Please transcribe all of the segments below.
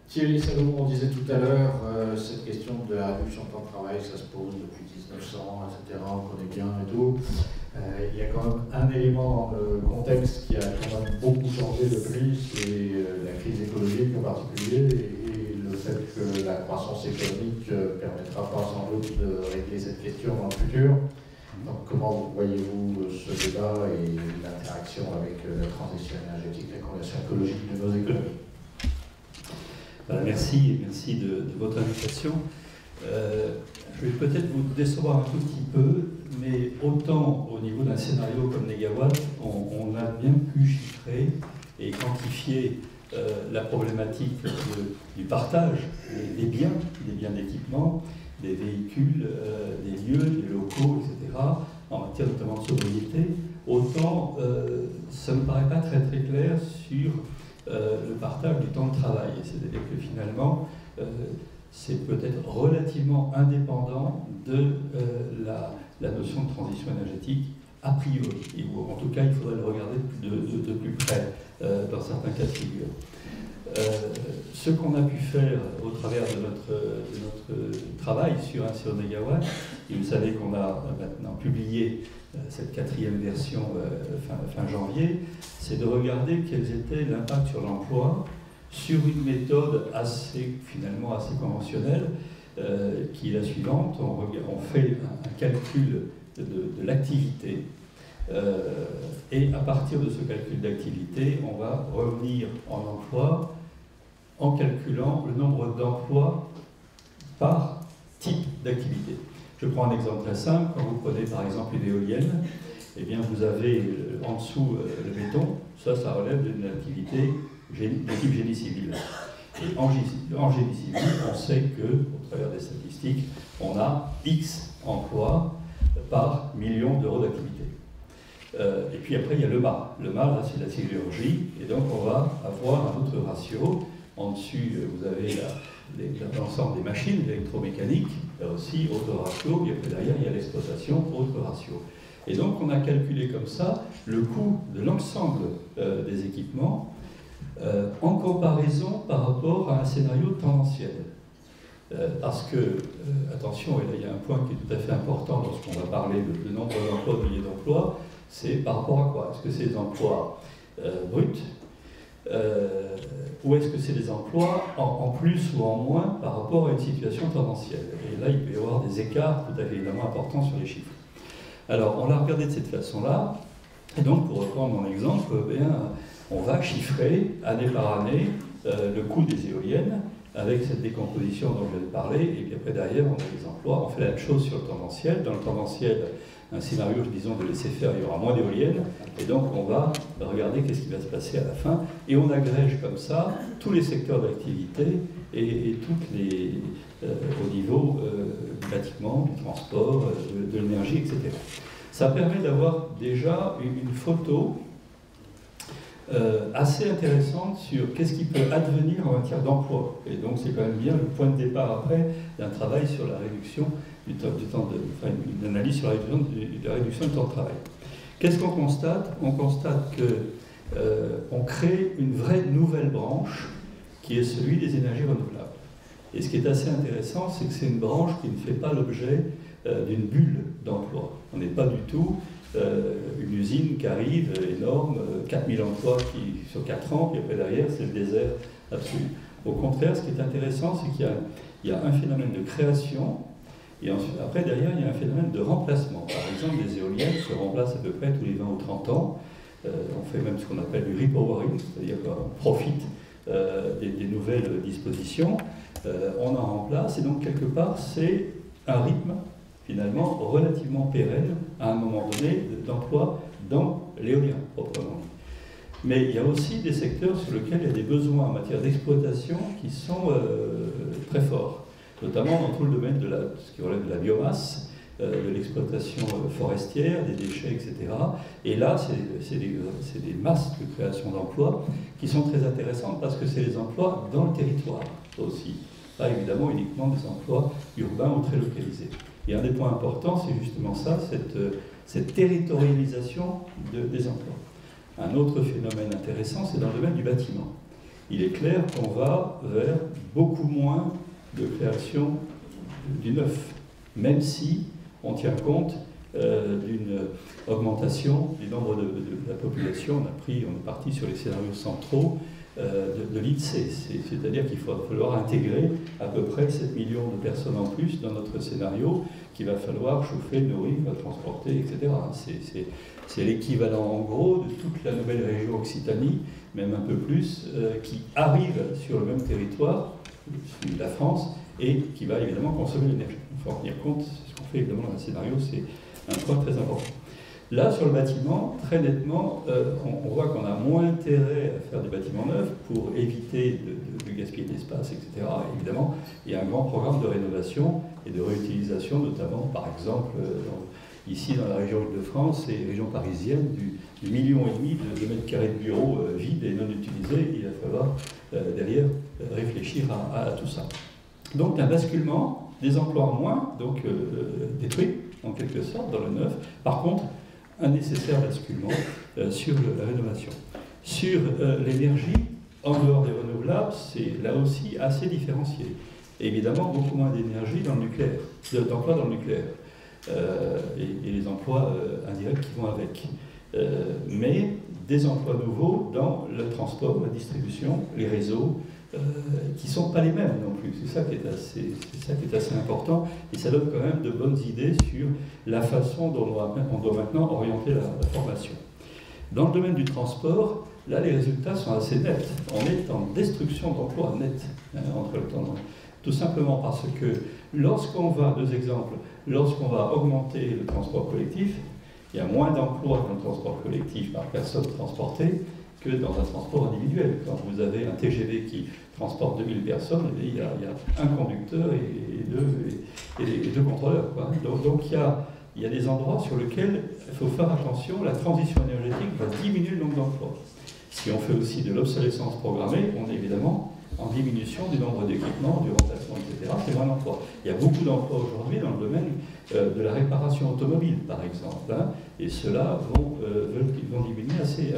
Thierry Salomon, on disait tout à l'heure, cette question de la réduction de temps de travail, ça se pose depuis 1900, etc., on connaît bien et tout. Il y a quand même un élément dans le contexte qui a quand même beaucoup changé depuis, c'est la crise écologique en particulier, et le fait que la croissance économique ne permettra pas sans doute de régler cette question dans le futur. Donc comment voyez-vous ce débat et l'interaction avec la transition énergétique, la conversion écologique de nos économies? Merci de votre invitation. Je vais peut-être vous décevoir un tout petit peu, mais autant au niveau d'un scénario comme Négawatt, on a bien pu chiffrer et quantifier la problématique du partage des biens d'équipement, des véhicules, des lieux, des locaux, etc., en matière notamment de sobriété, autant ça ne me paraît pas très très clair sur le partage du temps de travail. C'est-à-dire que finalement, c'est peut-être relativement indépendant de la notion de transition énergétique a priori. Et en tout cas, il faudrait le regarder de plus près dans certains cas de figure. Ce qu'on a pu faire au travers de notre travail sur un CO Négawatt, et vous savez qu'on a maintenant publié cette 4e version fin janvier, c'est de regarder quels étaient l'impact sur l'emploi sur une méthode finalement assez conventionnelle, qui est la suivante. On fait un calcul de l'activité, et à partir de ce calcul d'activité, on va revenir en emploi en calculant le nombre d'emplois par type d'activité. Je prends un exemple très simple. Quand vous prenez par exemple une éolienne, eh bien vous avez en dessous le béton, ça relève d'une activité de type génie civil. Et en génie civil, on sait que, au travers des statistiques, on a X emplois par million d'euros d'activité. Et puis après, il y a le mât. Le mât, là, c'est la sidérurgie, et donc on va avoir un autre ratio. En dessus, vous avez l'ensemble des machines électromécaniques, là aussi, autre ratio, et après derrière, il y a l'exploitation, autre ratio. Et donc, on a calculé comme ça le coût de l'ensemble des équipements en comparaison par rapport à un scénario tendanciel. Parce que, attention, et là, il y a un point qui est tout à fait important lorsqu'on va parler de nombre d'emplois, de milliers d'emplois, c'est par rapport à quoi? Est-ce que c'est des emplois bruts, ou est-ce que c'est des emplois en plus ou en moins par rapport à une situation tendancielle? Et là, il peut y avoir des écarts tout à fait évidemment importants sur les chiffres. Alors, on l'a regardé de cette façon-là, et donc, pour reprendre mon exemple, on va chiffrer année par année le coût des éoliennes avec cette décomposition dont je viens de parler, et puis après, derrière, on a des emplois. On fait la même chose sur le tendanciel. Dans le tendanciel, un scénario, disons, de laisser faire, il y aura moins d'éoliennes, et donc on va regarder qu'est-ce qui va se passer à la fin, et on agrège comme ça tous les secteurs d'activité et toutes les, au niveau du bâtiment, du transport, de l'énergie, etc. Ça permet d'avoir déjà une photo assez intéressante sur qu'est-ce qui peut advenir en matière d'emploi. Et donc c'est quand même bien le point de départ après d'un travail sur la réduction du temps une analyse sur la réduction du temps de travail. Qu'est-ce qu'on constate? On constate qu'on crée une vraie nouvelle branche qui est celui des énergies renouvelables. Et ce qui est assez intéressant, c'est que c'est une branche qui ne fait pas l'objet d'une bulle d'emploi. On n'est pas du tout une usine qui arrive, énorme, 4000 emplois sur 4 ans, puis après derrière, c'est le désert absolu. Au contraire, ce qui est intéressant, c'est qu'il y a un phénomène de création, et ensuite, après, derrière, il y a un phénomène de remplacement. Par exemple, les éoliennes se remplacent à peu près tous les 20 ou 30 ans. On fait même ce qu'on appelle du repowering, c'est-à-dire qu'on profite des nouvelles dispositions, on en remplace, et donc quelque part, c'est un rythme finalement relativement pérenne à un moment donné d'emploi dans l'éolien proprement dit. Mais il y a aussi des secteurs sur lesquels il y a des besoins en matière d'exploitation qui sont très forts, notamment dans tout le domaine de ce qui relève de la biomasse, de l'exploitation forestière, des déchets, etc. Et là, c'est des masses de création d'emplois qui sont très intéressantes parce que c'est des emplois dans le territoire aussi, pas évidemment uniquement des emplois urbains ou très localisés. Et un des points importants, c'est justement ça, cette territorialisation des emplois. Un autre phénomène intéressant, c'est dans le domaine du bâtiment. il est clair qu'on va vers beaucoup moins de création du neuf, même si on tient compte d'une augmentation du nombre de la population. On est parti sur les scénarios centraux de l'INSEE, c'est-à-dire qu'il va falloir intégrer à peu près 7 millions de personnes en plus dans notre scénario, qu'il va falloir chauffer, nourrir, transporter, etc. C'est l'équivalent en gros de toute la nouvelle région Occitanie, même un peu plus, qui arrive sur le même territoire, celui de la France, et qui va évidemment consommer l'énergie. Il faut en tenir compte, c'est ce qu'on fait évidemment dans un scénario, c'est un point très important. Là, sur le bâtiment, très nettement, on voit qu'on a moins intérêt à faire des bâtiments neufs pour éviter de gaspiller d'espace, etc. Et évidemment, il y a un grand programme de rénovation et de réutilisation, notamment, par exemple, ici dans la région Île-de-France et région parisienne, du 1,5 million de mètres carrés de bureaux vides et non utilisés. Il va falloir, derrière, réfléchir à tout ça. Donc, un basculement, des emplois en moins, donc détruits, en quelque sorte, dans le neuf. Par contre, un nécessaire basculement sur la rénovation. Sur l'énergie, en dehors des renouvelables, c'est là aussi assez différencié. Et évidemment, beaucoup moins d'énergie dans le nucléaire, d'emplois dans le nucléaire, et les emplois indirects qui vont avec. Mais des emplois nouveaux dans le transport, la distribution, les réseaux, qui ne sont pas les mêmes non plus. C'est ça qui est assez important, et ça donne quand même de bonnes idées sur la façon dont on doit maintenant orienter la formation. Dans le domaine du transport, là les résultats sont assez nets. On est en destruction d'emplois nets entre le temps. Tout simplement parce que lorsqu'on va, deux exemples, lorsqu'on va augmenter le transport collectif, il y a moins d'emplois dans le transport collectif par personne transportée que dans un transport individuel. Quand vous avez un TGV qui transporte 2000 personnes, il y a un conducteur et deux contrôleurs, quoi. Donc il y a des endroits sur lesquels il faut faire attention, la transition énergétique va diminuer le nombre d'emplois. Si on fait aussi de l'obsolescence programmée, on est évidemment en diminution du nombre d'équipements, du remplacement, etc. C'est moins d'emplois. Il y a beaucoup d'emplois aujourd'hui dans le domaine de la réparation automobile, par exemple, hein, et ceux-là vont diminuer assez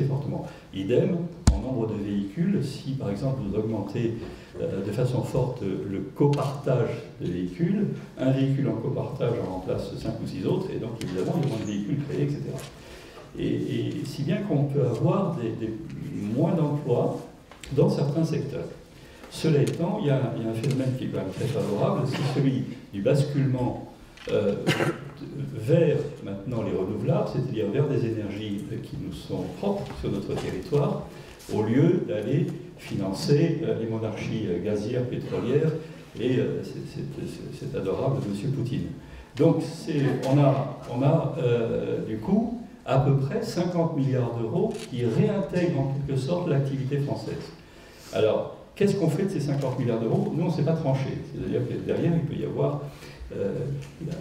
fortement. Idem, en nombre de véhicules, si par exemple vous augmentez de façon forte le copartage de véhicules, un véhicule en copartage en remplace 5 ou 6 autres, et donc évidemment il y a moins de véhicules créés, etc. Et si bien qu'on peut avoir moins d'emplois dans certains secteurs. Cela étant, il y a un phénomène qui est quand même très favorable, c'est celui du basculement vers maintenant les renouvelables, c'est-à-dire vers des énergies qui nous sont propres sur notre territoire, au lieu d'aller financer les monarchies gazières, pétrolières et c'est adorable M. Poutine. Donc on a du coup à peu près 50 milliards d'euros qui réintègrent en quelque sorte l'activité française. Alors, qu'est-ce qu'on fait de ces 50 milliards d'euros? Nous, on ne s'est pas tranché. C'est-à-dire que derrière, il peut y avoir,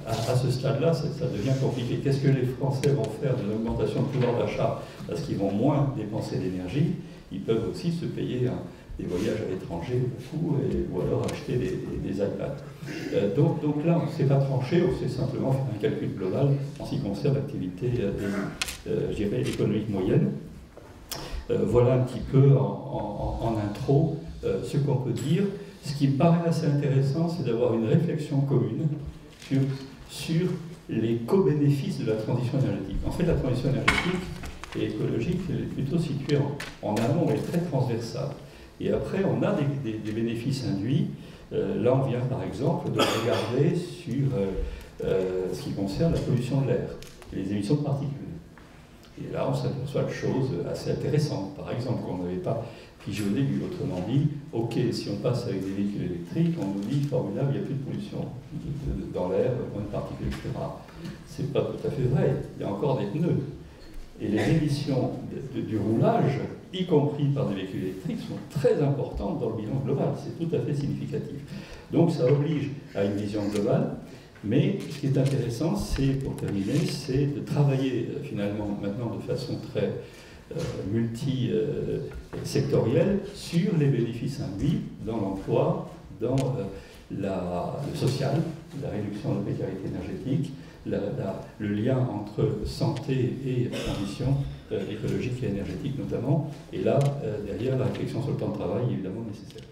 à ce stade-là, ça devient compliqué. Qu'est-ce que les Français vont faire de l'augmentation de pouvoir d'achat? Parce qu'ils vont moins dépenser d'énergie. Ils peuvent aussi se payer des voyages à l'étranger beaucoup, ou alors acheter des iPads. Donc là, on ne s'est pas tranché, on s'est simplement fait un calcul global en ce qui concerne l'activité je dirais, économique moyenne. Voilà un petit peu en intro ce qu'on peut dire. Ce qui me paraît assez intéressant, c'est d'avoir une réflexion commune sur les co-bénéfices de la transition énergétique. En fait, la transition énergétique et écologique, elle est plutôt située en amont et très transversale. Et après, on a des bénéfices induits. Là, on vient par exemple de regarder sur ce qui concerne la pollution de l'air et les émissions de particules. Et là, on s'aperçoit de choses assez intéressantes. Par exemple, qu'on n'avait pas pigeonné, autrement dit, ok, si on passe avec des véhicules électriques, on nous dit, formidable, il n'y a plus de pollution dans l'air, moins de particules, etc. C'est pas tout à fait vrai. Il y a encore des pneus. Et les émissions du roulage, y compris par des véhicules électriques, sont très importantes dans le bilan global. C'est tout à fait significatif. Donc ça oblige à une vision globale. Mais ce qui est intéressant, c'est, pour terminer, c'est de travailler finalement maintenant de façon très multisectorielle sur les bénéfices induits dans l'emploi, dans le social, la réduction de la précarité énergétique, le lien entre santé et transition écologique et énergétique notamment. Et là, derrière, la réflexion sur le temps de travail est évidemment nécessaire.